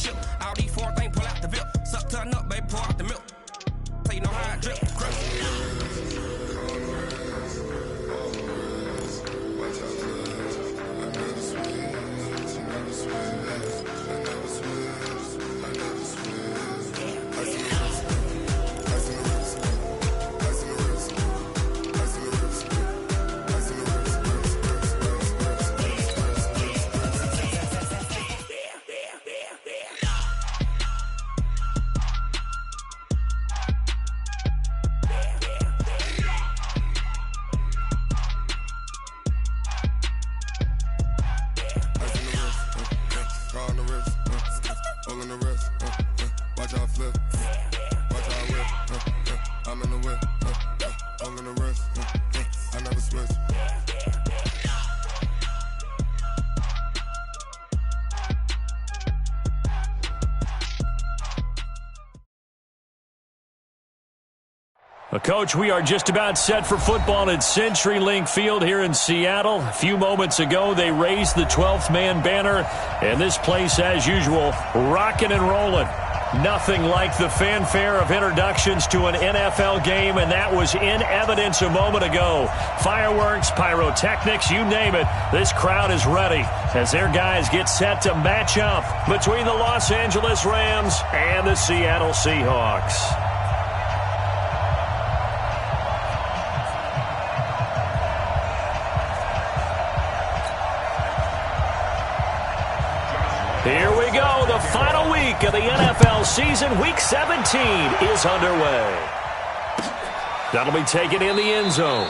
ship. All these foreign things pull out the VIP. Suck, turn up, baby, pour out the milk. So you know how I drip. Coach, we are just about set for football at CenturyLink Field here in Seattle. A few moments ago, they raised the 12th man banner, and this place, as usual, rocking and rolling. Nothing like the fanfare of introductions to an NFL game, and that was in evidence a moment ago. Fireworks, pyrotechnics, you name it. This crowd is ready as their guys get set to match up between the Los Angeles Rams and the Seattle Seahawks. Here we go. The final week of the NFL season. Week 17 is underway. That'll be taken in the end zone.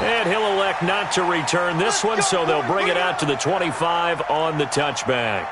And he'll elect not to return this one, so they'll bring it out to the 25 on the touchback.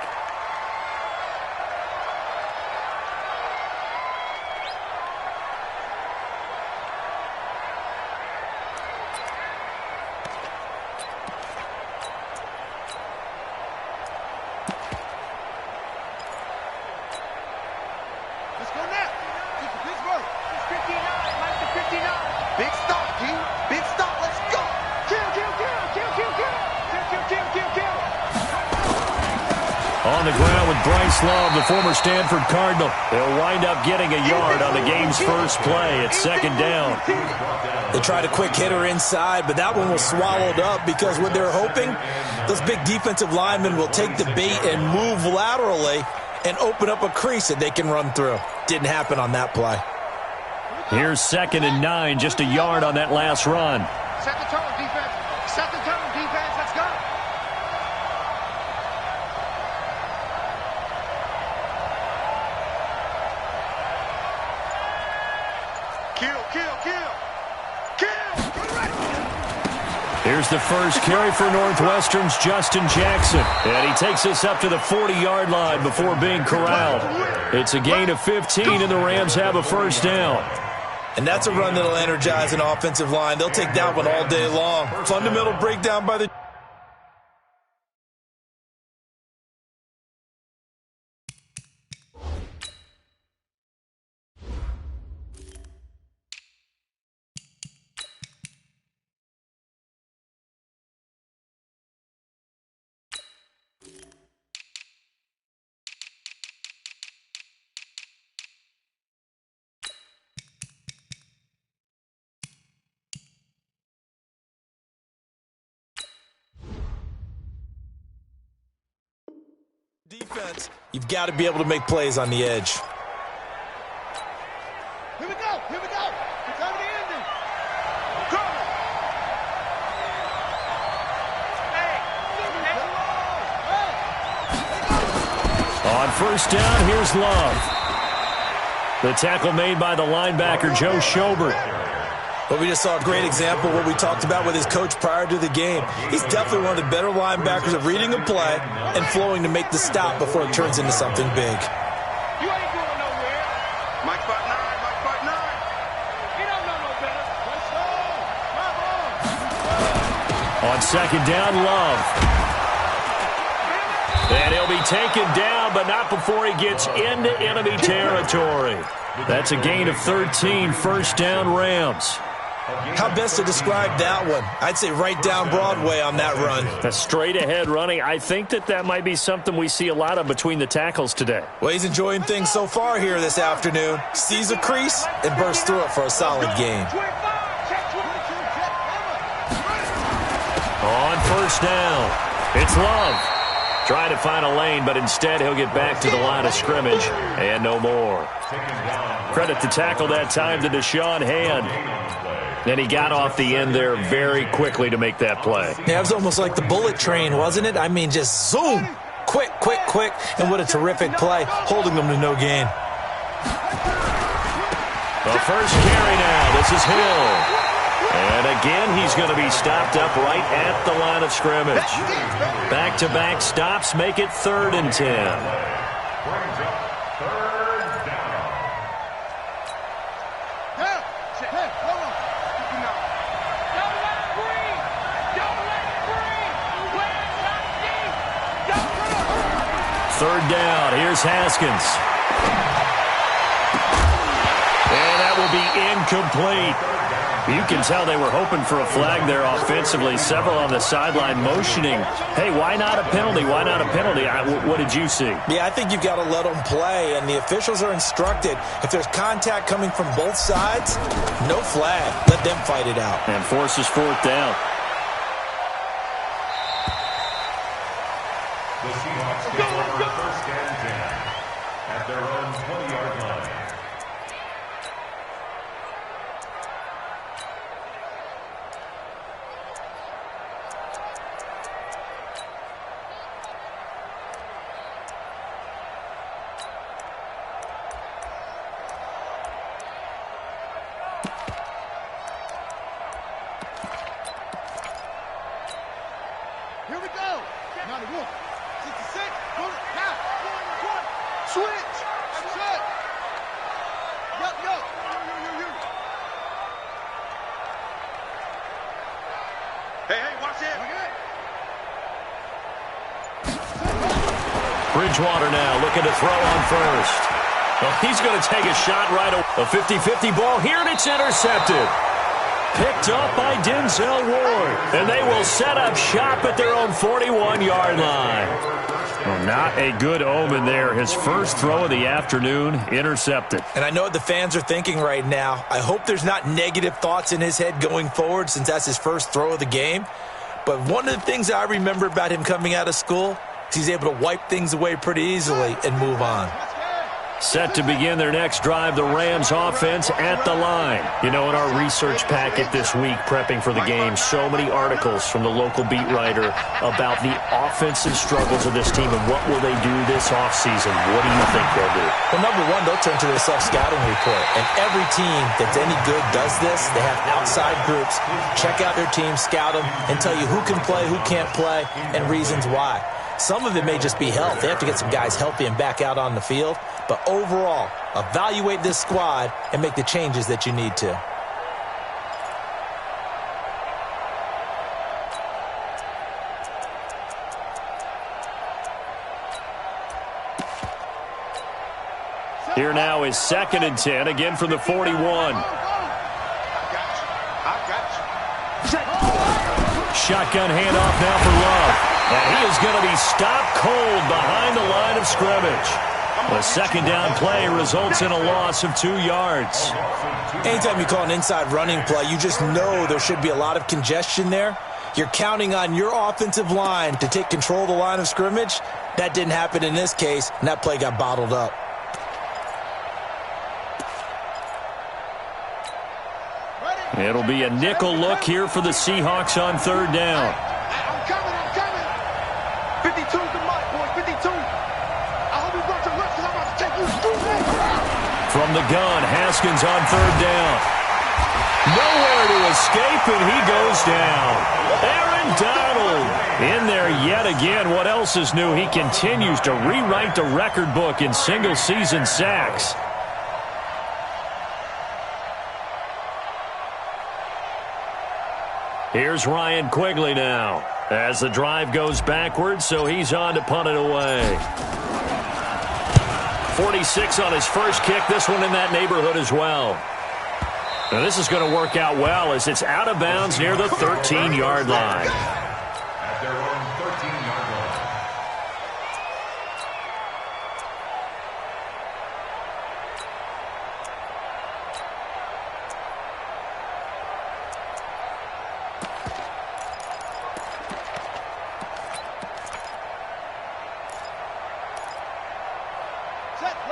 The former Stanford Cardinal. They'll wind up getting a yard on the game's first play. It's second down. They tried a quick hitter inside, but that one was swallowed up because what they're hoping, those big defensive linemen will take the bait and move laterally and open up a crease that they can run through. Didn't happen on that play. Here's 2nd and 9, just a yard on that last run. Set the tone, defense. Set the tone, defense. Let's go. Here's the first carry for Northwestern's Justin Jackson. And he takes us up to the 40-yard line before being corralled. It's a gain of 15, and the Rams have a first down. And that's a run that'll energize an offensive line. They'll take that one all day long. Fundamental breakdown by the... Defense, you've got to be able to make plays on the edge. Here we go, here we go. It's on the ending. Go. On first down, here's Love. The tackle made by the linebacker, Joe Schobert. But we just saw a great example of what we talked about with his coach prior to the game. He's definitely one of the better linebackers of reading a play and flowing to make the stop before it turns into something big. You ain't going nowhere. Mike Fight 9, Mike Fight 9. He don't know no better. Let's go. Come on. On second down, Love. And he'll be taken down, but not before he gets into enemy territory. That's a gain of 13, first down Rams. How best to describe that one? I'd say right down Broadway on that run. A straight-ahead running. I think that might be something we see a lot of between the tackles today. Well, he's enjoying things so far here this afternoon. Sees a crease and bursts through it for a solid game. On first down, it's Love. Trying to find a lane, but instead he'll get back to the line of scrimmage and no more. Credit the tackle that time to Deshaun Hand. And he got off the end there very quickly to make that play. Yeah, it was almost like the bullet train, wasn't it? I mean, just zoom. Quick, quick, quick. And what a terrific play, holding them to no gain. The first carry now. This is Hill. And again, he's going to be stopped up right at the line of scrimmage. Back-to-back stops make it 3rd and 10. Third down. Here's Haskins. And that will be incomplete. You can tell they were hoping for a flag there offensively. Several on the sideline motioning, hey, why not a penalty? Why not a penalty? What did you see? Yeah, I think you've got to let them play, and the officials are instructed. If there's contact coming from both sides, no flag. Let them fight it out. And forces 4th down. The Seahawks get over 1st and 10 at their own 20-yard line. Here we go. 91. 66. Go to half. Switch. Set. Yup. You. Hey, watch it. Bridgewater now looking to throw on first. Well, he's going to take a shot right away. A 50-50 ball here, and it's intercepted. Picked up by Denzel Ward. And they will set up shop at their own 41-yard line. Well, not a good omen there. His first throw of the afternoon, intercepted. And I know what the fans are thinking right now. I hope there's not negative thoughts in his head going forward since that's his first throw of the game. But one of the things I remember about him coming out of school is he's able to wipe things away pretty easily and move on. Set to begin their next drive, the Rams offense at the line. You know, in our research packet this week, prepping for the game, so many articles from the local beat writer about the offensive struggles of this team and what will they do this offseason. What do you think they'll do? Well, number one, they'll turn to their self-scouting report. And every team that's any good does this. They have outside groups. Check out their team, scout them, and tell you who can play, who can't play, and reasons why. Some of it may just be health. They have to get some guys healthy and back out on the field. But overall, evaluate this squad and make the changes that you need to. Here now is 2nd and 10, again from the 41. Shotgun handoff now for Love. And he is going to be stopped cold behind the line of scrimmage. The 2nd down play results in a loss of 2 yards. Anytime you call an inside running play, you just know there should be a lot of congestion there. You're counting on your offensive line to take control of the line of scrimmage. That didn't happen in this case, and that play got bottled up. It'll be a nickel look here for the Seahawks on 3rd down. I'm coming. 52's the mark, boys. 52. I hope you brought your reps because I'm about to take you through that. From the gun, Haskins on 3rd down. Nowhere to escape, and he goes down. Aaron Donald in there yet again. What else is new? He continues to rewrite the record book in single-season sacks. Here's Ryan Quigley now as the drive goes backwards, so he's on to punt it away. 46 on his first kick, this one in that neighborhood as well. Now this is going to work out well as it's out of bounds near the 13-yard line. At their own 13-yard line.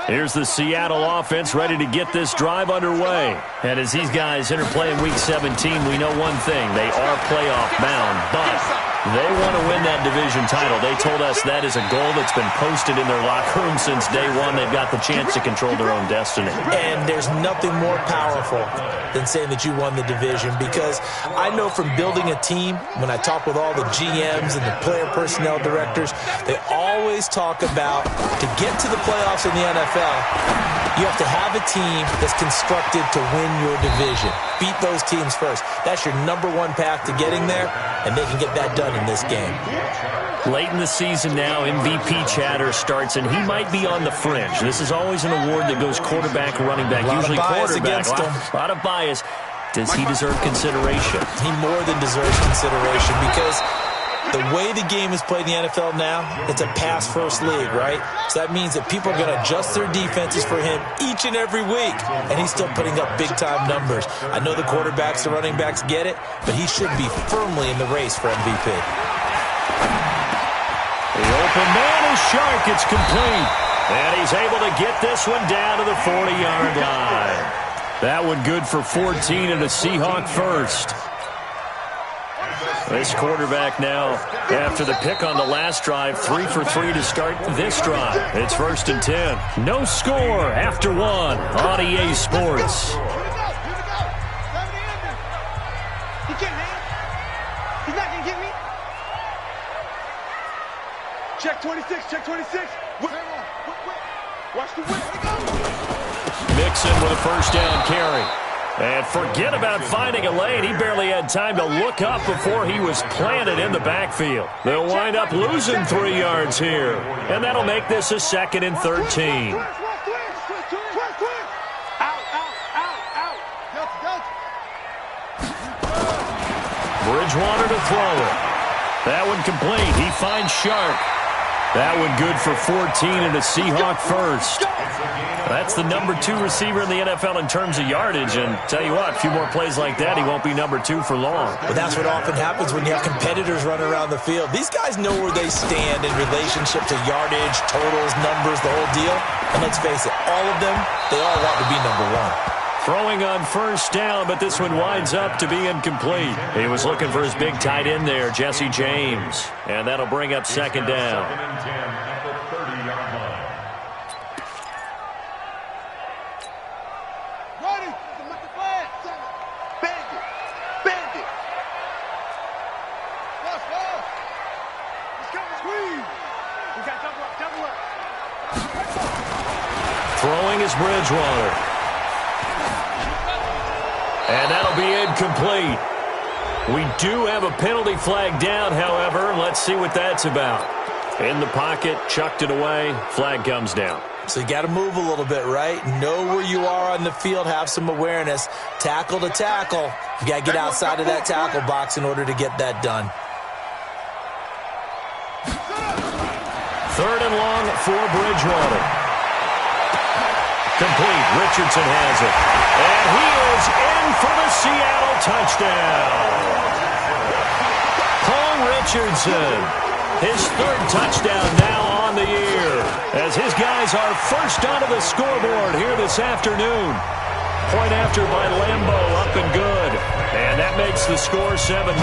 Here's the Seattle offense ready to get this drive underway. And as these guys interplay in Week 17, we know one thing. They are playoff bound, but they want to win that division title. They told us that is a goal that's been posted in their locker room since day one. They've got the chance to control their own destiny. And there's nothing more powerful than saying that you won the division, because I know from building a team, when I talk with all the GMs and the player personnel directors, they always talk about to get to the playoffs in the NFL, you have to have a team that's constructed to win your division. Beat those teams first. That's your number one path to getting there, and they can get that done in this game. Late in the season now, MVP chatter starts, and he might be on the fringe. This is always an award that goes quarterback, running back, usually quarterback. A lot of bias. Does he deserve consideration? He more than deserves consideration, because the way the game is played in the NFL now, it's a pass-first league, right? So that means that people are going to adjust their defenses for him each and every week, and he's still putting up big-time numbers. I know the quarterbacks, the running backs get it, but he should be firmly in the race for MVP. The open man is Shark. It's complete. And he's able to get this one down to the 40-yard line. That one good for 14 and a Seahawk first. This quarterback now, after the pick on the last drive, 3 for 3 to start this drive. It's 1st and 10. No score after one on EA Sports. He can't hang. He's not going to get me. Check 26, check 26. Watch the whip. Mixon with a first down carry. And forget about finding a lane. He barely had time to look up before he was planted in the backfield. They'll wind up losing 3 yards here. And that'll make this a 2nd and 13. Bridgewater to throw it. That one complete. He finds Shark. That one good for 14 and a Seahawk first. That's the number 2 receiver in the NFL in terms of yardage. And tell you what, a few more plays like that, he won't be number 2 for long. But that's what often happens when you have competitors running around the field. These guys know where they stand in relationship to yardage, totals, numbers, the whole deal. And let's face it, all of them, they all want to be number 1. Throwing on first down, but this one winds up to be incomplete. He was looking for his big tight end there, Jesse James. And that'll bring up 2nd down. 2nd and 10 at the 30-yard line. Ready? Bend it. Bend it. Let's go. Let's go. Squeeze. We got double up. Throwing is Bridgewater. And that'll be incomplete. We do have a penalty flag down, however. Let's see what that's about. In the pocket, chucked it away. Flag comes down. So you got to move a little bit, right? Know where you are on the field. Have some awareness. Tackle to tackle. You got to get outside of that tackle box in order to get that done. 3rd and long for Bridgewater. Complete. Richardson has it. And he is in for the Seattle touchdown. Paul Richardson, his 3rd touchdown now on the year, as his guys are first onto the scoreboard here this afternoon. Point after by Lambeau, up and good. And that makes the score 7-0.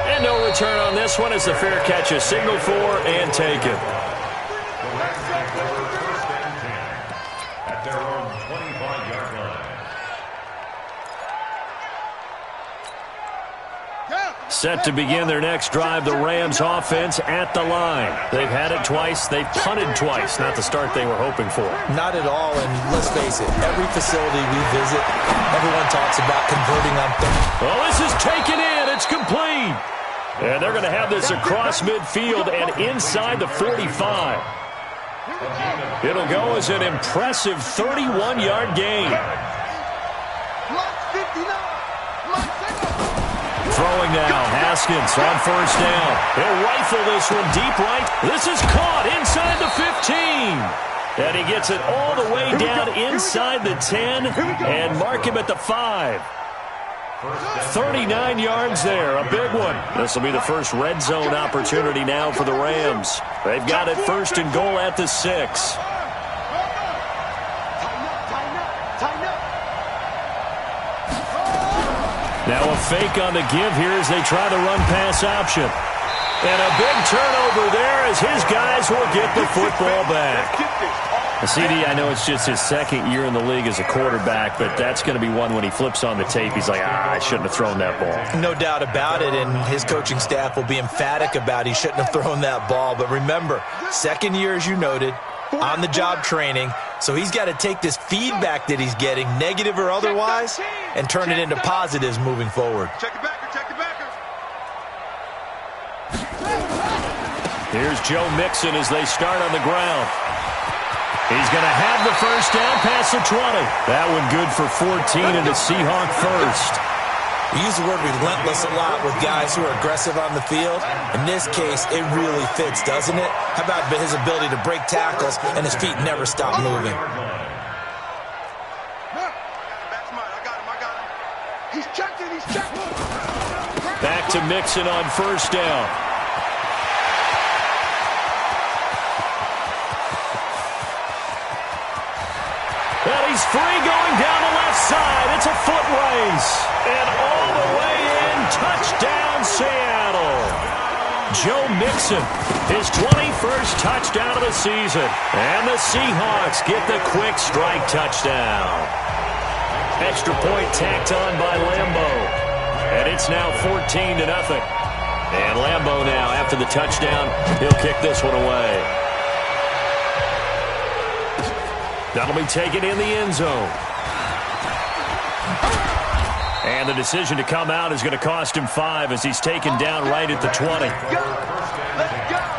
And no return on this one as the fair catch is signaled for and taken. At their own 25-yard line. Set to begin their next drive, the Rams offense at the line. They've had it twice. They've punted twice. Not the start they were hoping for. Not at all, and let's face it, every facility we visit, everyone talks about converting on third. Well, this is taken in. It's complete. And they're going to have this across midfield and inside the 45. It'll go as an impressive 31-yard gain. Throwing now, Haskins on first down. He'll rifle this one deep right. This is caught inside the 15. And he gets it all the way down inside the 10 and mark him at the 5. 39 yards there, a big one. This will be the first red zone opportunity now for the Rams. They've got it first and goal at the 6. Now a fake on the give here as they try the run-pass option. And a big turnover there as his guys will get the football back. CD, I know it's just his second year in the league as a quarterback, but that's going to be one when he flips on the tape. He's like, I shouldn't have thrown that ball. No doubt about it, and his coaching staff will be emphatic about he shouldn't have thrown that ball. But remember, second year, as you noted, on-the-job training, so he's got to take this feedback that he's getting, negative or otherwise, and turn it into positives moving forward. Check the backer, check the backer. Here's Joe Mixon as they start on the ground. He's going to have the first down past the 20. That one good for 14 and a Seahawk first. We use the word relentless a lot with guys who are aggressive on the field. In this case, it really fits, doesn't it? How about his ability to break tackles and his feet never stop moving? He's checking, he's checking. Back to Mixon on first down. And he's free going down the left side. It's a foot race. And all the way in, touchdown Seattle. Joe Mixon, his 21st touchdown of the season. And the Seahawks get the quick strike touchdown. Extra point tacked on by Lambeau. And it's now 14-0. And Lambeau now, after the touchdown, he'll kick this one away. That'll be taken in the end zone. And the decision to come out is going to cost him 5 as he's taken down right at the 20. Let's go.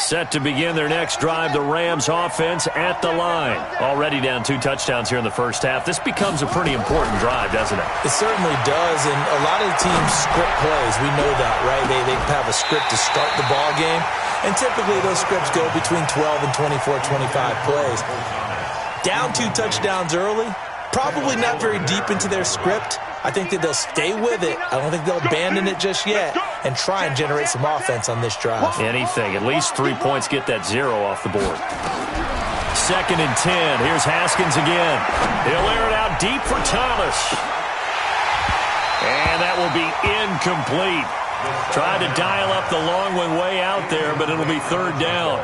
Set to begin their next drive, the Rams offense at the line. Already down 2 touchdowns here in the first half. This becomes a pretty important drive, doesn't it? It certainly does, and a lot of the teams script plays. We know that, right? They have a script to start the ball game, and typically those scripts go between 12 and 24, 25 plays. Down 2 touchdowns early, probably not very deep into their script. I think that they'll stay with it. I don't think they'll abandon it just yet and try and generate some offense on this drive. Anything. At least 3 points, get that 0 off the board. 2nd and 10. Here's Haskins again. He'll air it out deep for Thomas. And that will be incomplete. Tried to dial up the long one way out there, but it'll be 3rd down.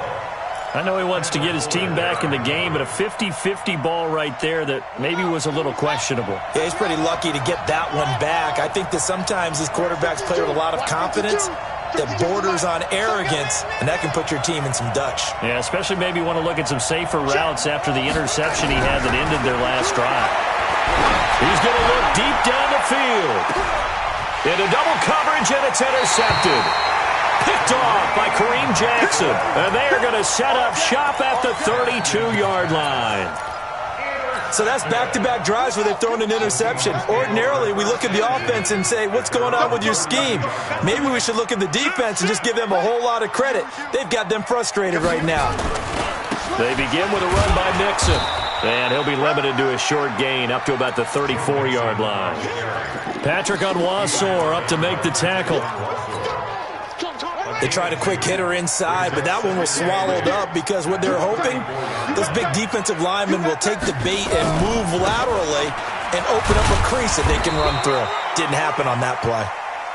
I know he wants to get his team back in the game, but a 50-50 ball right there that maybe was a little questionable. Yeah, he's pretty lucky to get that one back. I think that sometimes these quarterbacks play with a lot of confidence that borders on arrogance, and that can put your team in some Dutch. Yeah, especially maybe want to look at some safer routes after the interception he had that ended their last drive. He's going to look deep down the field. Into double coverage, and it's intercepted. Picked off by Kareem Jackson. And they are going to set up shop at the 32-yard line. So that's back-to-back drives where they've thrown an interception. Ordinarily, we look at the offense and say, what's going on with your scheme? Maybe we should look at the defense and just give them a whole lot of credit. They've got them frustrated right now. They begin with a run by Mixon. And he'll be limited to a short gain up to about the 34-yard line. Patrick Onwuasor up to make the tackle. They tried a quick hitter inside, but that one was swallowed up because what they're hoping, those big defensive linemen will take the bait and move laterally and open up a crease that they can run through. Didn't happen on that play.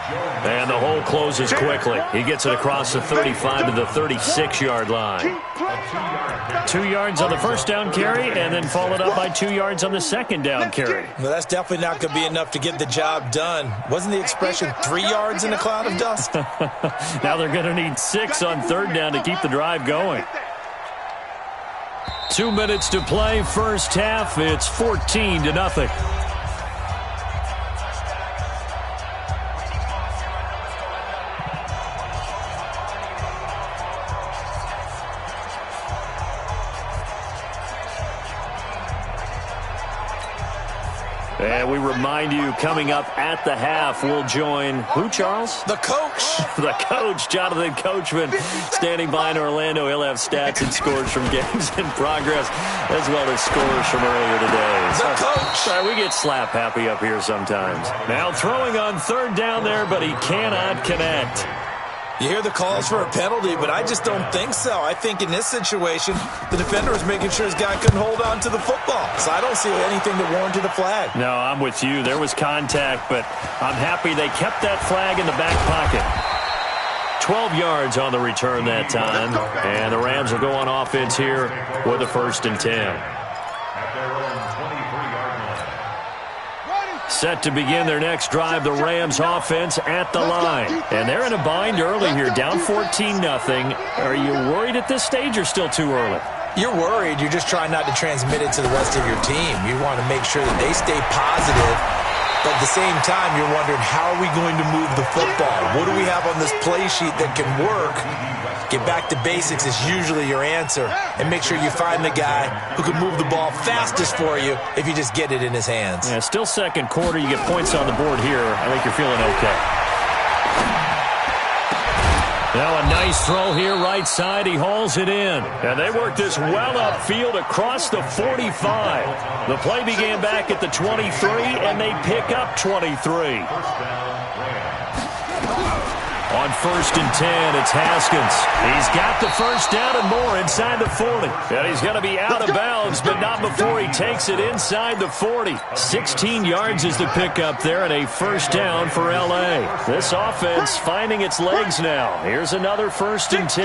And the hole closes quickly. He gets it across the 35 to the 36-yard line. 2 yards on the first down carry, and then followed up by 2 yards on the second down carry. Well, that's definitely not going to be enough to get the job done. Wasn't the expression 3 yards in a cloud of dust? Now they're going to need 6 on third down to keep the drive going. 2 minutes to play, first half. It's 14-0. And we remind you, coming up at the half, we'll join who, Charles? The coach. The coach, Jonathan Coachman, standing by in Orlando. He'll have stats and scores from games in progress, as well as scores from earlier today. The coach. Sorry, we get slap happy up here sometimes. Now throwing on third down there, but he cannot connect. You hear the calls for a penalty, but I just don't think so. I think in this situation, the defender was making sure his guy couldn't hold on to the football. So I don't see anything that warranted a flag. No, I'm with you. There was contact, but I'm happy they kept that flag in the back pocket. 12 yards on the return that time, and the Rams will go on offense here with a 1st and 10. Set to begin their next drive, the Rams offense at the line. And they're in a bind early here, down 14-0. Are you worried at this stage or still too early? You're worried. You're just trying not to transmit it to the rest of your team. You want to make sure that they stay positive. But at the same time, you're wondering, how are we going to move the football? What do we have on this play sheet that can work? Get back to basics is usually your answer. And make sure you find the guy who can move the ball fastest for you if you just get it in his hands. Yeah, still second quarter. You get points on the board here. I think you're feeling okay. Now a nice throw here, right side. He hauls it in. And they work this well upfield across the 45. The play began back at the 23, and they pick up 23. On 1st and 10, it's Haskins. He's got the first down and more inside the 40. And he's going to be out of bounds, but not before he takes it inside the 40. 16 yards is the pickup there, and a first down for L.A. This offense finding its legs now. Here's another 1st and 10.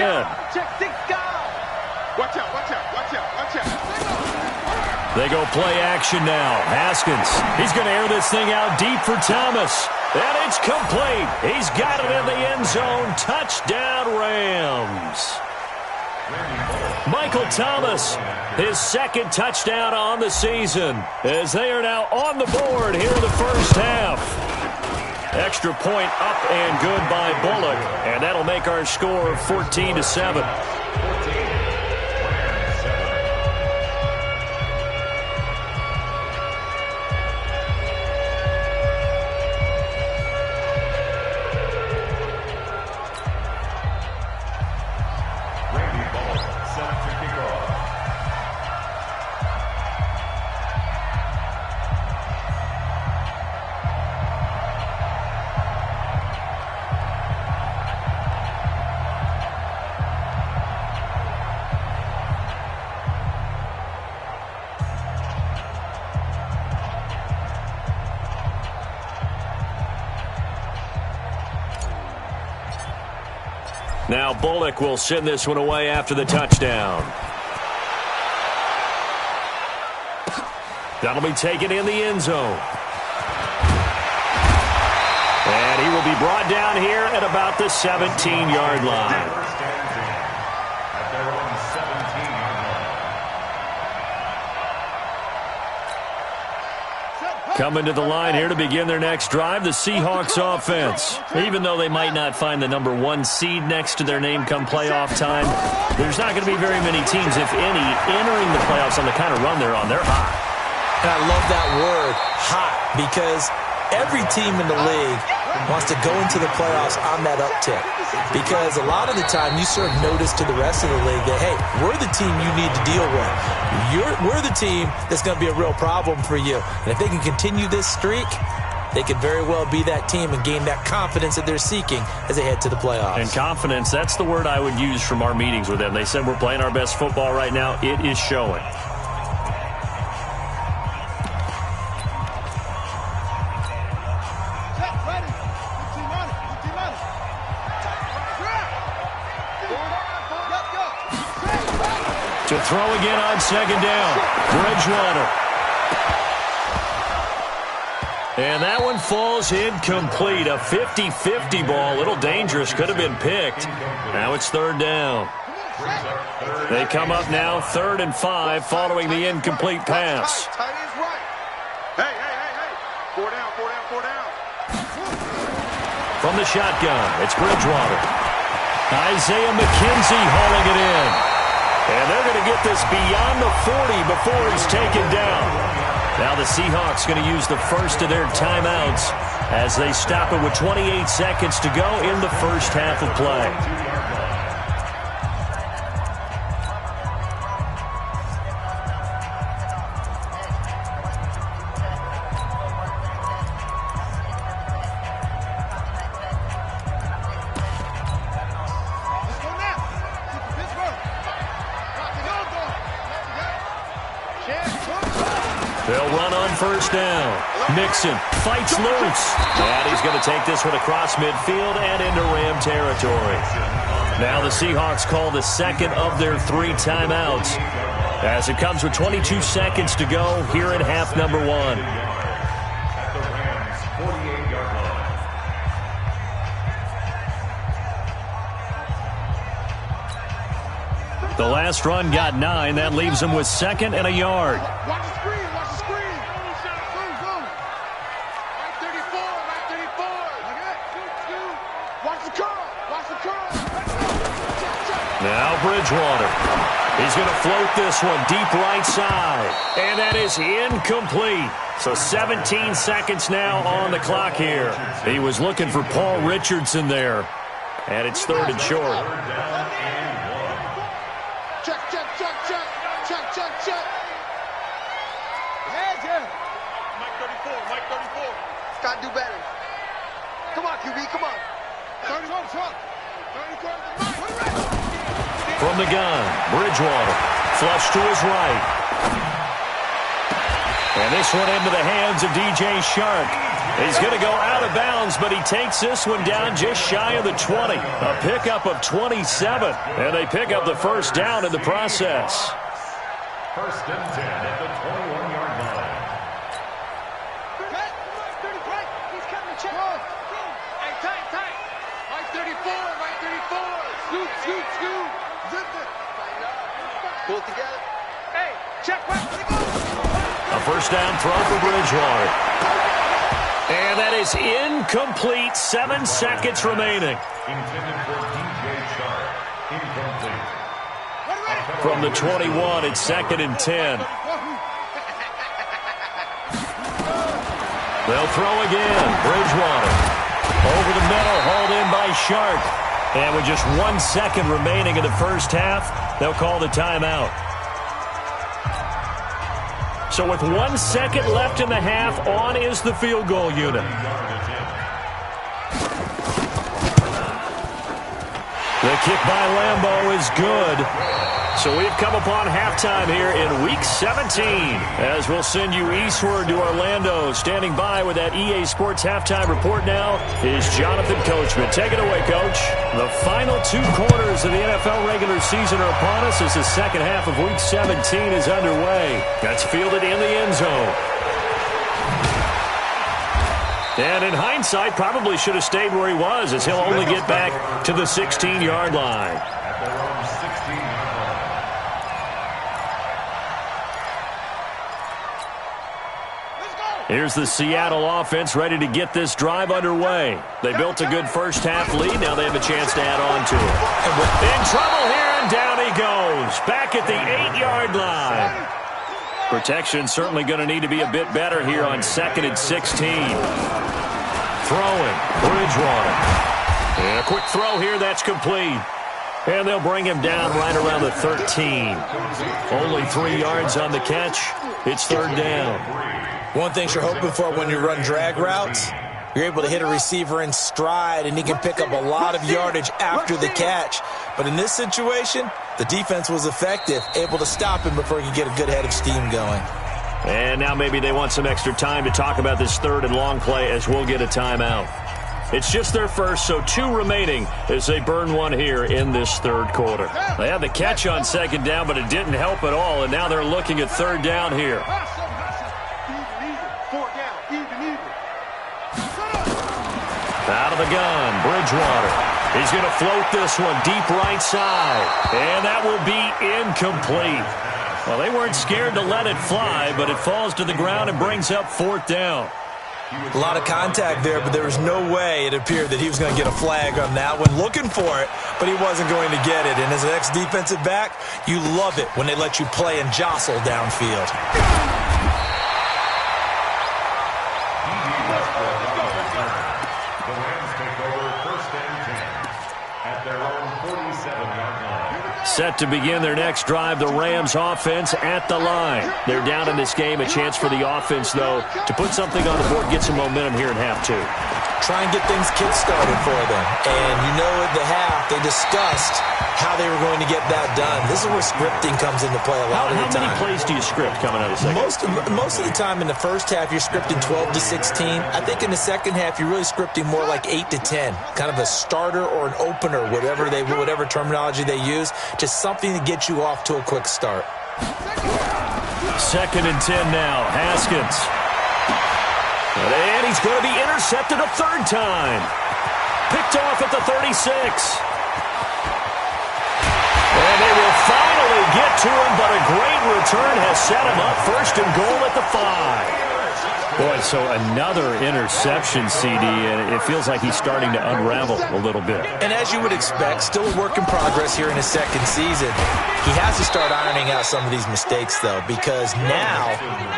Watch out, watch out, watch out, watch out. They go play action now. Haskins, he's going to air this thing out deep for Thomas. And it's complete. He's got it in the end zone. Touchdown, Rams. Michael Thomas, his 2nd touchdown on the season, as they are now on the board here in the first half. Extra point up and good by Bullock, and that'll make our score 14-7. Now Bullock will send this one away after the touchdown. That'll be taken in the end zone. And he will be brought down here at about the 17-yard line. Coming to the line here to begin their next drive, the Seahawks offense. Even though they might not find the number 1 seed next to their name come playoff time, there's not going to be very many teams, if any, entering the playoffs on the kind of run they're on. They're hot. And I love that word, hot, because every team in the league wants to go into the playoffs on that uptick. Because a lot of the time you serve notice to the rest of the league that, hey, we're the team you need to deal with. We're the team that's going to be a real problem for you. And if they can continue this streak, they could very well be that team and gain that confidence that they're seeking as they head to the playoffs. And confidence, that's the word I would use from our meetings with them. They said we're playing our best football right now. It is showing. To throw again on second down. Bridgewater. And that one falls incomplete. A 50-50 ball. A little dangerous. Could have been picked. Now it's third down. They come up now 3rd and 5 following the incomplete pass. Hey. 4 down. From the shotgun, it's Bridgewater. Isaiah McKenzie hauling it in. And they're going to get this beyond the 40 before he's taken down. Now the Seahawks going to use the first of their timeouts as they stop it with 28 seconds to go in the first half of play. They'll run on first down. Mixon fights loose. And he's going to take this one across midfield and into Ram territory. Now the Seahawks call the second of their 3 timeouts as it comes with 22 seconds to go here in half number 1. At the Rams' 48-yard line. The last run got 9. That leaves them with 2nd and a yard. Watch the screen. Go. Right 34. Watch the curl. Now Bridgewater. He's going to float this one deep right side. And that is incomplete. So 17 seconds now on the clock here. He was looking for Paul Richardson there. And it's 3rd and short. Check. Mike 34. Gotta do better. Come on, QB, come on. 31 truck. 34. From the gun, Bridgewater. Flush to his right. And this one into the hands of DJ Shark. He's going to go out of bounds, but he takes this one down just shy of the 20. A pickup of 27. And they pick up the first down in the process. 1st and 10 at the 21-yard line. Hey, tight. Mike 34. Scoot. Zip it. Pull it together. Hey, check back. A first down throw for Bridgewater. And that is incomplete. 7 seconds remaining. Intended for DJ Shark. Incomplete. From the 21, it's 2nd and 10. They'll throw again. Bridgewater. Over the middle, hauled in by Shark. And with just 1 second remaining in the first half, they'll call the timeout. So with 1 second left in the half, on is the field goal unit. The kick by Lambeau is good. So we've come upon halftime here in Week 17 as we'll send you eastward to Orlando. Standing by with that EA Sports halftime report now is Jonathan Coachman. Take it away, Coach. The final 2 quarters of the NFL regular season are upon us as the second half of Week 17 is underway. That's fielded in the end zone. And in hindsight, probably should have stayed where he was as he'll only get back to the 16-yard line. At their own 16-yard line. Here's the Seattle offense ready to get this drive underway. They built a good first half lead. Now they have a chance to add on to it. In trouble here, and down he goes. Back at the 8-yard line. Protection certainly going to need to be a bit better here on 2nd and 16. Throwing, Bridgewater. And a quick throw here, that's complete. And they'll bring him down right around the 13. Only 3 yards on the catch. It's 3rd down. One thing you're hoping for when you run drag routes, you're able to hit a receiver in stride, and he can pick up a lot of yardage after the catch. But in this situation, the defense was effective, able to stop him before he could get a good head of steam going. And now maybe they want some extra time to talk about this 3rd and long play as we'll get a timeout. It's just their first, so 2 remaining as they burn one here in this third quarter. They had the catch on second down, but it didn't help at all, and now they're looking at third down here. Out of the gun, Bridgewater. He's going to float this one deep right side, and that will be incomplete. Well, they weren't scared to let it fly, but it falls to the ground and brings up fourth down. A lot of contact there, but there was no way it appeared that he was going to get a flag on that one. Looking for it, but he wasn't going to get it. And as an ex-defensive back, you love it when they let you play and jostle downfield. Set to begin their next drive, the Rams offense at the line. They're down in this game. A chance for the offense, though, to put something on the board, get some momentum here in half 2. Try and get things kick-started for them. And you know at the half, they discussed how they were going to get that done. This is where scripting comes into play a lot of the time. How many plays do you script coming out of the second? Most of the time in the first half, you're scripting 12 to 16. I think in the second half, you're really scripting more like 8 to 10. Kind of a starter or an opener, whatever terminology they use. Just something to get you off to a quick start. 2nd and 10 now. Haskins. And he's going to be intercepted a third time. Picked off at the 36. And they will finally get to him, but a great return has set him up. 1st and goal at the 5. Boy, so another interception, CD, and it feels like he's starting to unravel a little bit. And as you would expect, still a work in progress here in his second season. He has to start ironing out some of these mistakes, though, because now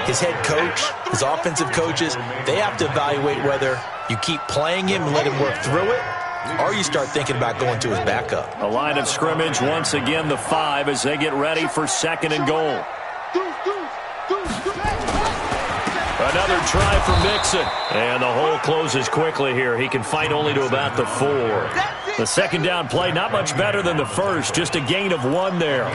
his head coach, his offensive coaches, they have to evaluate whether you keep playing him and let him work through it, or you start thinking about going to his backup. A line of scrimmage, once again the 5 as they get ready for 2nd and goal. Another try for Mixon. And the hole closes quickly here. He can fight only to about the 4. The second down play, not much better than the first. Just a gain of 1 there.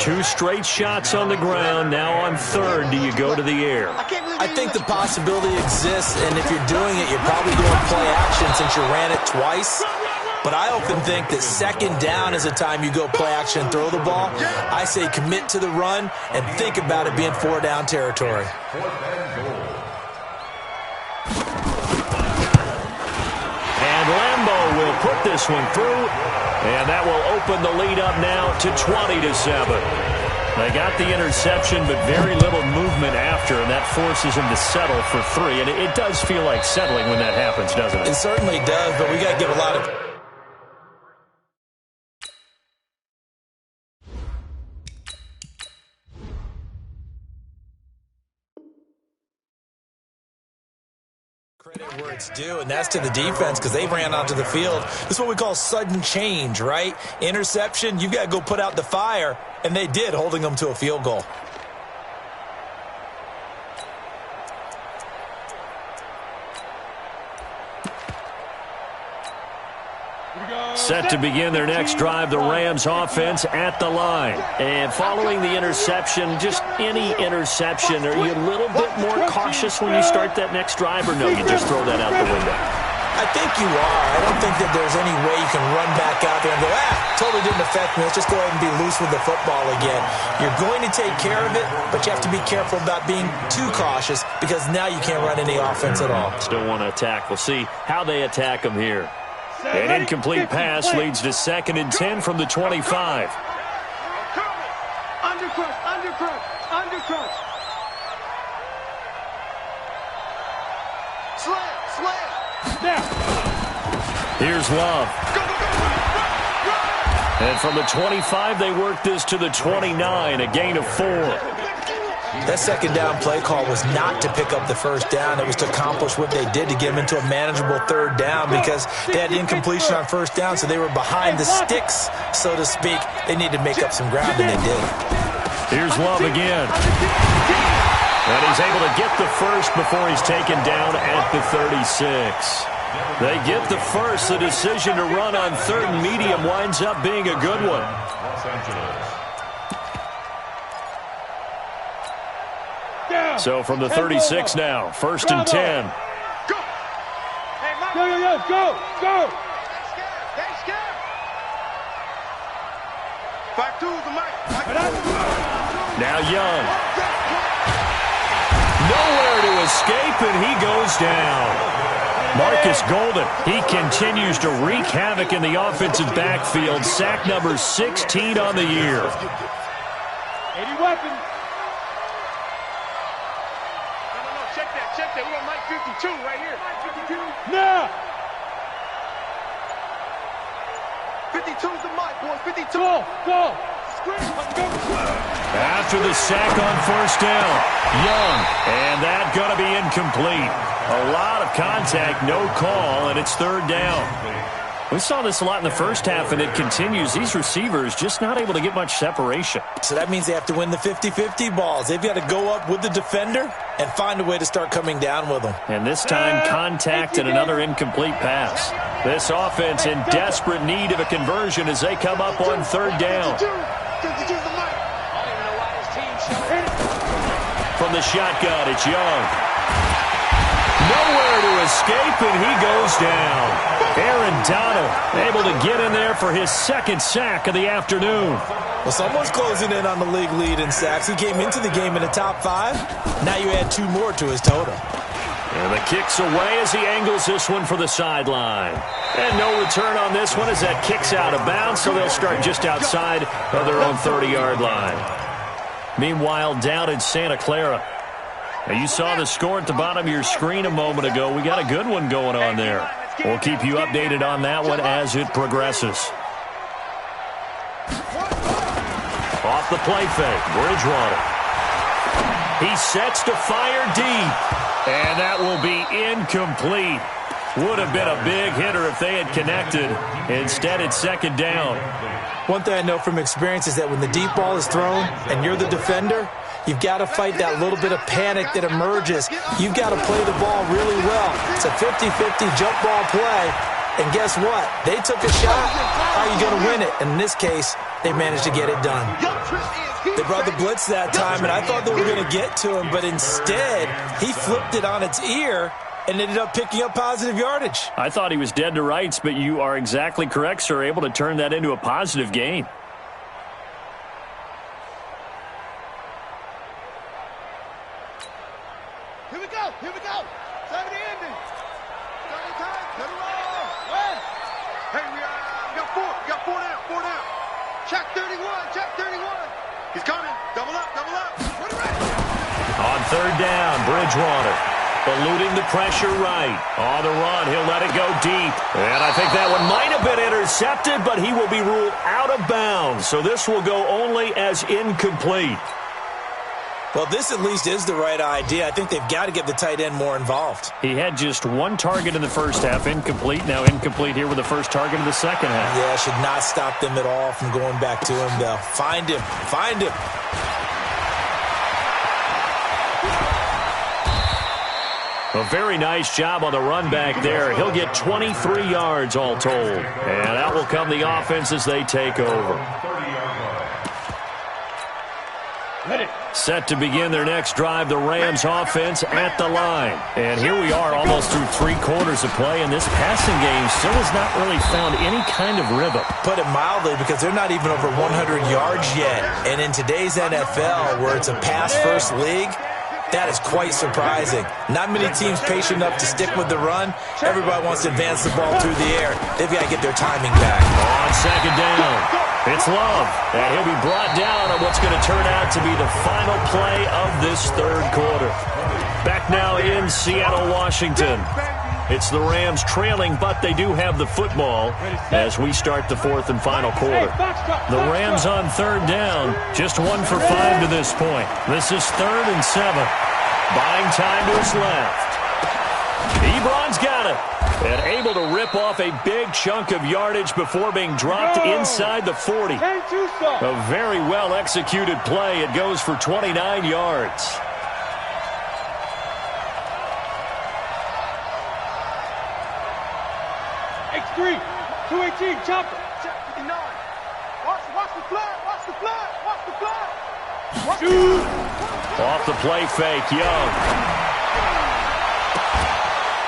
2 straight shots on the ground. Now on 3rd, do you go to the air? I think the possibility exists, and if you're doing it, you're probably doing play action since you ran it twice. But I often think that 2nd down is a time you go play action and throw the ball. I say commit to the run and think about it being 4 down territory. And Lambeau will put this one through, and that will open the lead up now to 20-7. They got the interception, but very little movement after, and that forces him to settle for 3. And it does feel like settling when that happens, doesn't it? It certainly does, but we got to give a lot of... credit where it's due, and that's to the defense because they ran onto the field. This is what we call sudden change, right? Interception, you've got to go put out the fire, and they did, holding them to a field goal. Set to begin their next drive, the Rams offense at the line. And following the interception, just any interception, are you a little bit more cautious when you start that next drive, or no, you just throw that out the window? I think you are. I don't think that there's any way you can run back out there and go, totally didn't affect me. Let's just go ahead and be loose with the football again. You're going to take care of it, but you have to be careful about being too cautious because now you can't run any offense at all. Still want to attack. We'll see how they attack them here. An incomplete pass leads to 2nd and 10 from the 25. Undercrush. Slam. Here's Love. And from the 25, they work this to the 29, a gain of 4. That 2nd down play call was not to pick up the 1st down. It was to accomplish what they did to get them into a manageable 3rd down because they had incompletion on 1st down, so they were behind the sticks, so to speak. They needed to make up some ground, and they did. Here's Love again. And he's able to get the first before he's taken down at the 36. They get the first. The decision to run on 3rd and medium winds up being a good one. So from the 36 now, 1st and 10. Go. They scared. 5-2 the mic. Now Young. Nowhere to escape, and he goes down. Marcus Golden, he continues to wreak havoc in the offensive backfield. Sack number 16 on the year. 80 weapons. No, check that. We got Mike 52 right here. Mike 52. Now. 52's the mic, boys. 52. Go. After the sack on first down, Young, and that going to be incomplete. A lot of contact, no call, and it's third down. We saw this a lot in the first half, and it continues. These receivers just not able to get much separation. So that means they have to win the 50-50 balls. They've got to go up with the defender and find a way to start coming down with them. And this time, contact and another incomplete pass. This offense in desperate need of a conversion as they come up on third down. From the shotgun, it's Young. Nowhere to escape, and he goes down. Aaron Donald able to get in there for his second sack of the afternoon. Well, someone's closing in on the league lead in sacks. He came into the game in the top 5. Now you add 2 more to his total. And the kick's away as he angles this one for the sideline. And no return on this one as that kick's out of bounds, so they'll start just outside of their own 30-yard line. Meanwhile, down in Santa Clara. Now, you saw the score at the bottom of your screen a moment ago. We got a good one going on there. We'll keep you updated on that one as it progresses. Off the play fake, Bridgewater. He sets to fire deep, and that will be incomplete. Would have been a big hitter if they had connected. Instead, it's second down. One thing I know from experience is that when the deep ball is thrown and you're the defender, you've got to fight that little bit of panic that emerges. You've got to play the ball really well. It's a 50-50 jump ball play. And guess what? They took a shot. How are you going to win it? And in this case, they managed to get it done. They brought the blitz that time, and I thought they were going to get to him, but instead, he flipped it on its ear and ended up picking up positive yardage. I thought he was dead to rights, but you are exactly correct, sir. Able to turn that into a positive gain. Here we go. Time of the ending. Double time. Let it roll. Hey, we got 4 down. Check 31. He's coming. Double up. On third down, Bridgewater. Eluding the pressure right. On the run, he'll let it go deep. And I think that one might have been intercepted, but he will be ruled out of bounds. So this will go only as incomplete. Well, this at least is the right idea. I think they've got to get the tight end more involved. He had just 1 target in the first half, incomplete. Now incomplete here with the first target of the second half. Yeah, should not stop them at all from going back to him, though. Find him. A very nice job on the run back there. He'll get 23 yards all told. And out will come the offense as they take over. Set to begin their next drive, the Rams offense at the line. And here we are almost through 3 quarters of play, and this passing game still has not really found any kind of rhythm. Put it mildly, because they're not even over 100 yards yet. And in today's NFL, where it's a pass-first league, that is quite surprising. Not many teams patient enough to stick with the run. Everybody wants to advance the ball through the air. They've got to get their timing back. On second down, it's Love. And he'll be brought down on what's going to turn out to be the final play of this third quarter. Back now in Seattle, Washington. It's the Rams trailing, but they do have the football as we start the fourth and final quarter. The Rams on third down, just 1 for 5 to this point. This is 3rd and 7. Buying time to his left. Ebron's got it. And able to rip off a big chunk of yardage before being dropped inside the 40. A very well-executed play. It goes for 29 yards. X3, 218, chopper. Check 59. Watch the flag. Shoot. Off the play fake, Young.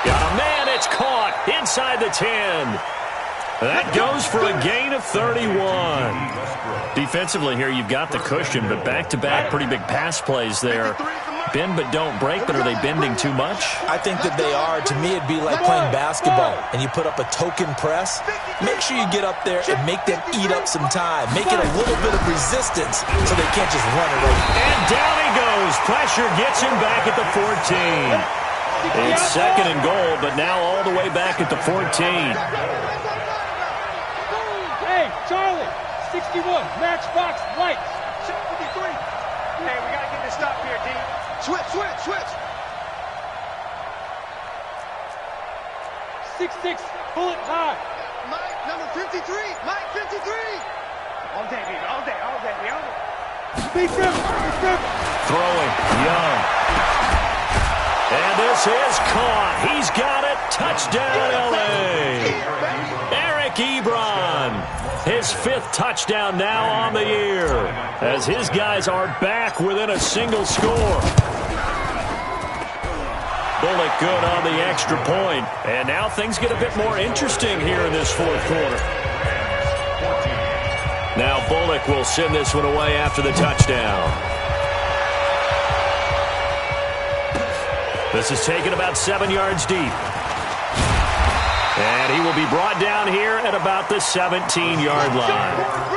Got a man at It's caught inside the 10. That goes for a gain of 31. Defensively here, you've got the cushion, but back-to-back pretty big pass plays there. Bend but don't break, but are they bending too much? I think that they are. To me, it'd be like playing basketball, and you put up a token press. Make sure you get up there and make them eat up some time. Make it a little bit of resistance so they can't just run it over. And down he goes. Pressure gets him back at the 14. It's second and goal, but now all the way back at the 14. Hey, Charlie, 61, matchbox lights. 53. Hey, we got to get this stop here, D. Switch. 6'6", bullet high. Mike, number 53. Mike, 53. All day, baby. All day. Speed trip. Throwing, Young. And this is caught. He's got it. Touchdown, L.A. Eric Ebron. His 5th touchdown now on the year, as his guys are back within a single score. Bullock good on the extra point. And now things get a bit more interesting here in this 4th quarter. Now Bullock will send this one away after the touchdown. This is taken about 7 yards deep. And he will be brought down here at about the 17-yard line.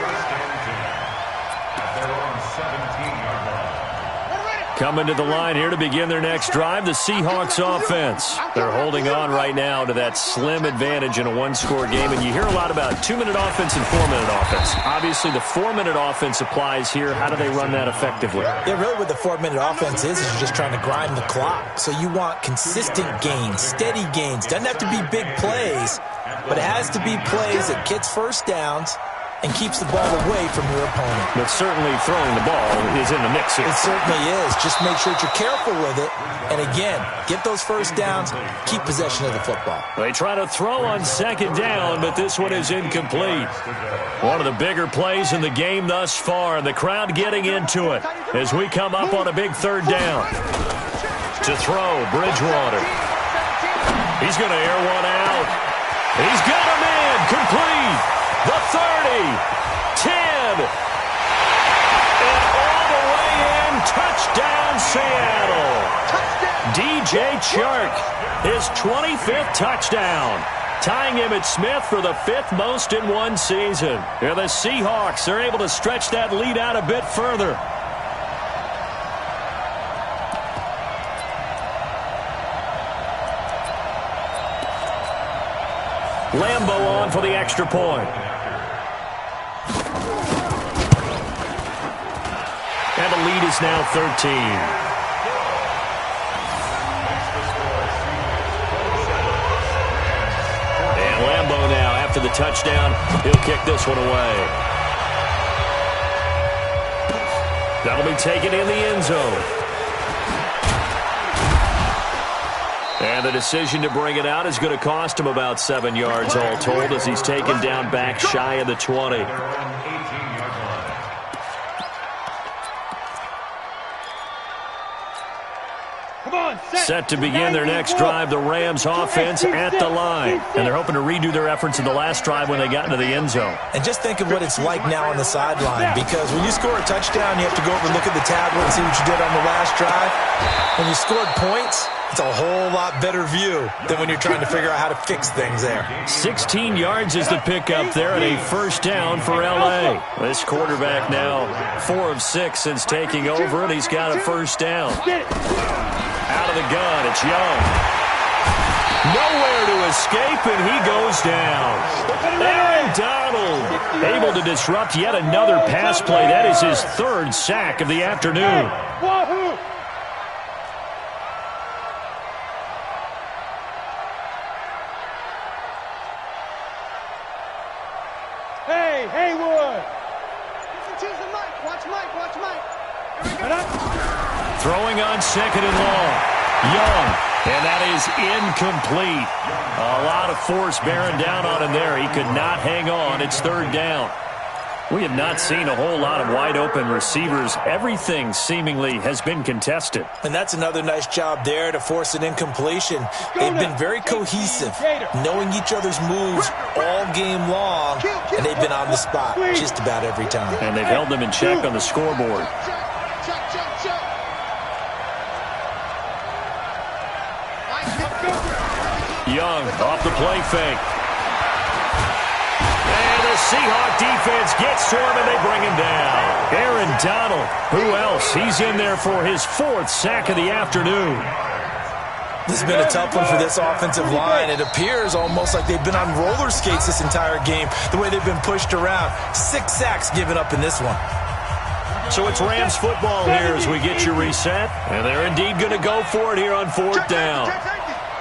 Coming to the line here to begin their next drive, the Seahawks offense. They're holding on right now to that slim advantage in a one-score game, and you hear a lot about 2-minute offense and 4-minute offense. Obviously, the 4-minute offense applies here. How do they run that effectively? Yeah, really what the 4-minute offense is you're just trying to grind the clock. So you want consistent gains, steady gains. Doesn't have to be big plays, but it has to be plays that gets first downs and keeps the ball away from your opponent. But certainly throwing the ball is in the mix here. It certainly is. Just make sure that you're careful with it. And again, get those first downs, keep possession of the football. They try to throw on second down, but this one is incomplete. One of the bigger plays in the game thus far, and the crowd getting into it as we come up on a big 3rd down. To throw, Bridgewater. He's going to air one out. He's got him in, complete. The 30, 10, and all the way in, touchdown Seattle. DJ Chark, his 25th touchdown, tying Emmitt Smith for the 5th most in one season. Yeah, the Seahawks are able to stretch that lead out a bit further. Lambo on for the extra point. And the lead is now 13. And Lambo now, after the touchdown, he'll kick this one away. That'll be taken in the end zone. And the decision to bring it out is going to cost him about 7 yards all told, as he's taken down back shy of the 20. Set to begin their next drive, the Rams offense at the line. And they're hoping to redo their efforts in the last drive when they got into the end zone. And just think of what it's like now on the sideline, because when you score a touchdown, you have to go over and look at the tablet and see what you did on the last drive. When you scored points, it's a whole lot better view than when you're trying to figure out how to fix things there. 16 yards is the pickup there, and a first down for L.A. This quarterback now 4 of 6 since taking over, and he's got a first down. Out of the gun, it's Young. Nowhere to escape, and he goes down. Aaron Donald able to disrupt yet another pass play. That is his 3rd sack of the afternoon. Hey, Haywood. Watch Mike. Throwing on 2nd and long. Young, and that is incomplete. A lot of force bearing down on him there. He could not hang on. It's 3rd down. We have not seen a whole lot of wide-open receivers. Everything seemingly has been contested. And that's another nice job there to force an incompletion. They've been very cohesive, knowing each other's moves all game long, and they've been on the spot just about every time. And they've held them in check on the scoreboard. Young off the play fake. And the Seahawk defense gets to him, and they bring him down. Aaron Donald, who else? He's in there for his 4th sack of the afternoon. This has been a tough one for this offensive line. It appears almost like they've been on roller skates this entire game, the way they've been pushed around. 6 sacks given up in this one. So it's Rams football here as we get you reset. And they're indeed going to go for it here on 4th down.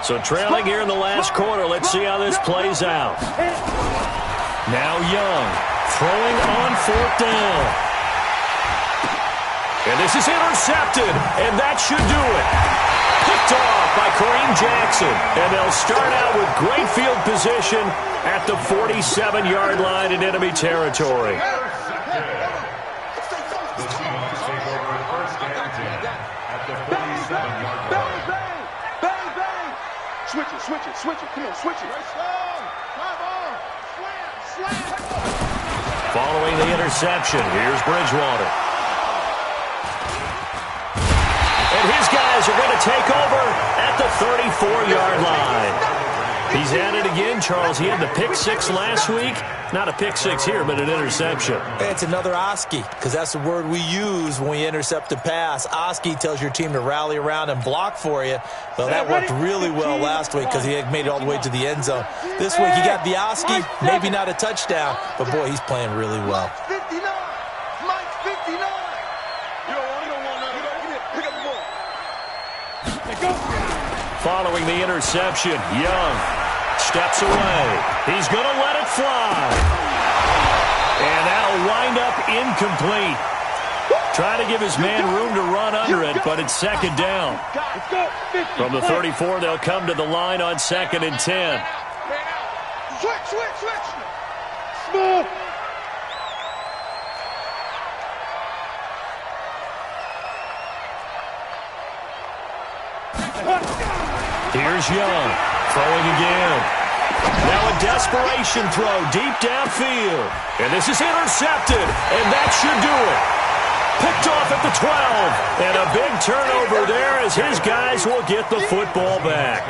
So trailing here in the last quarter. Let's see how this plays out. Now Young throwing on 4th down. And this is intercepted, and that should do it. Picked off by Kareem Jackson. And they'll start out with great field position at the 47-yard line in enemy territory. Switch it. Come on, switch it. Following the interception, here's Bridgewater. And his guys are going to take over at the 34-yard line. He's at it again, Charles. He had the pick 6 last week. Not a pick 6 here, but an interception. It's another Oski, because that's the word we use when we intercept a pass. Oski tells your team to rally around and block for you. Well, that worked really well last week because he had made it all the way to the end zone. This week he got the Oski, maybe not a touchdown, but boy, he's playing really well. Mike 59. You don't want none. Pick up the ball. Following the interception, Young steps away. He's going to let it fly. And that'll wind up incomplete. Trying to give his man room to run under it, but it's 2nd down. From the 34, they'll come to the line on 2nd and 10. Switch. Small. Here's Young, throwing again. Now a desperation throw deep downfield. And this is intercepted, and that should do it. Picked off at the 12. And a big turnover there as his guys will get the football back.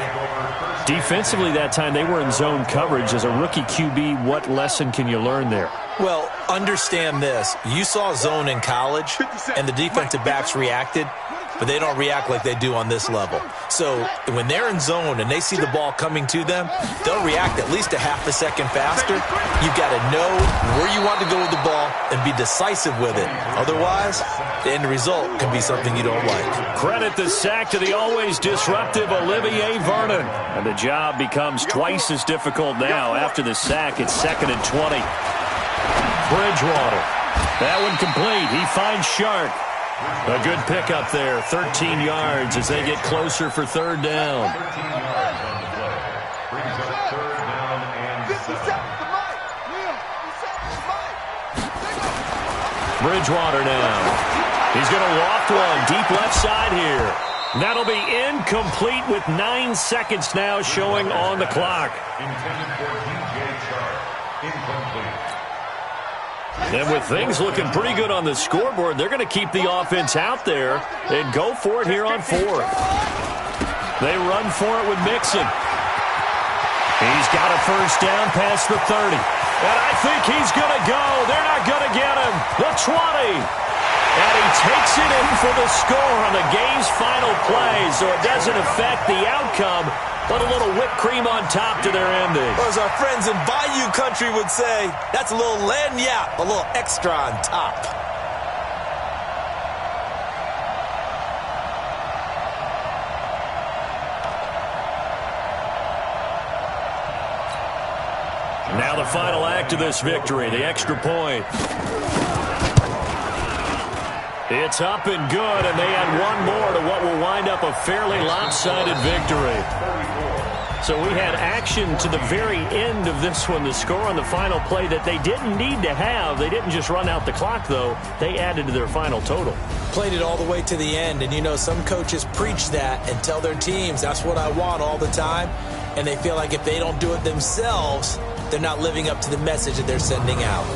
Defensively that time, they were in zone coverage. As a rookie QB, what lesson can you learn there? Well, understand this. You saw zone in college, and the defensive backs reacted, but they don't react like they do on this level. So when they're in zone and they see the ball coming to them, they'll react at least a half a second faster. You've got to know where you want to go with the ball and be decisive with it. Otherwise, the end result can be something you don't like. Credit the sack to the always disruptive Olivier Vernon. And the job becomes twice as difficult now. After the sack, it's 2nd and 20. Bridgewater. That one complete. He finds Shark. A good pickup there, 13 yards as they get closer for 3rd down. 13 yards on the play. Brings up 3rd down and 7. Bridgewater now. He's going to loft one deep left side here. That'll be incomplete with 9 seconds now showing on the clock. Intended for DJ Chark. Incomplete. And with things looking pretty good on the scoreboard, they're going to keep the offense out there and go for it here on 4th. They run for it with Mixon. He's got a 1st down past the 30. And I think he's going to go. They're not going to get him. The 20. And he takes it in for the score on the game's final play, so it doesn't affect the outcome, but a little whipped cream on top to their ending. Or as our friends in Bayou Country would say, that's a little lagniappe, a little extra on top. Now the final act of this victory, the extra point. It's up and good, and they add one more to what will wind up a fairly lopsided victory. So we had action to the very end of this one. The score on the final play that they didn't need to have. They didn't just run out the clock, though. They added to their final total. Played it all the way to the end. And, you know, some coaches preach that and tell their teams, that's what I want all the time. And they feel like if they don't do it themselves, they're not living up to the message that they're sending out.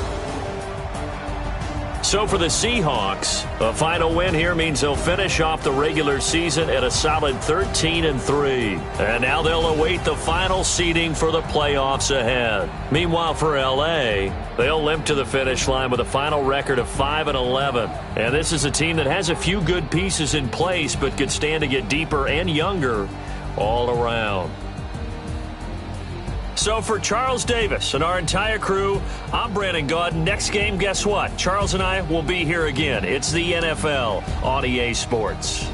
So for the Seahawks, a final win here means they'll finish off the regular season at a solid 13-3. And now they'll await the final seeding for the playoffs ahead. Meanwhile, for L.A., they'll limp to the finish line with a final record of 5-11. And this is a team that has a few good pieces in place, but could stand to get deeper and younger all around. So for Charles Davis and our entire crew, I'm Brandon Gaud. Next game, guess what? Charles and I will be here again. It's the NFL on EA Sports.